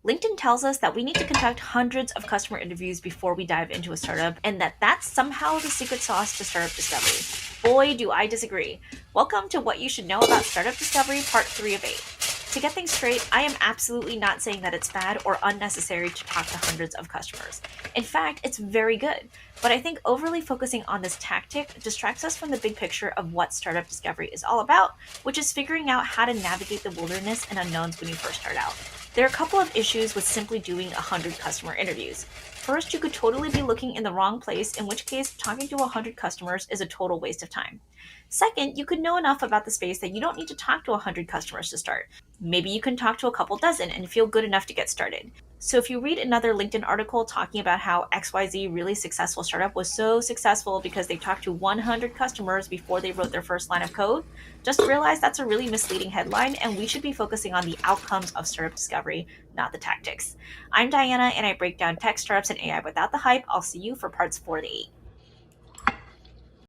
LinkedIn tells us that we need to conduct hundreds of customer interviews before we dive into a startup, and that's somehow the secret sauce to startup discovery. Boy, do I disagree. Welcome to What You Should Know About Startup Discovery, Part 3 of 8. To get things straight, I am absolutely not saying that it's bad or unnecessary to talk to hundreds of customers. In fact, it's very good. But I think overly focusing on this tactic distracts us from the big picture of what startup discovery is all about, which is figuring out how to navigate the wilderness and unknowns when you first start out. There are a couple of issues with simply doing 100 customer interviews. First, you could totally be looking in the wrong place, in which case, talking to 100 customers is a total waste of time. Second, you could know enough about the space that you don't need to talk to 100 customers to start. Maybe you can talk to a couple dozen and feel good enough to get started. So if you read another LinkedIn article talking about how XYZ really successful startup was so successful because they talked to 100 customers before they wrote their first line of code, just realize that's a really misleading headline and we should be focusing on the outcomes of startup discovery, not the tactics. I'm Diana and I break down tech startups and AI without the hype. I'll see you for parts 4 to 8.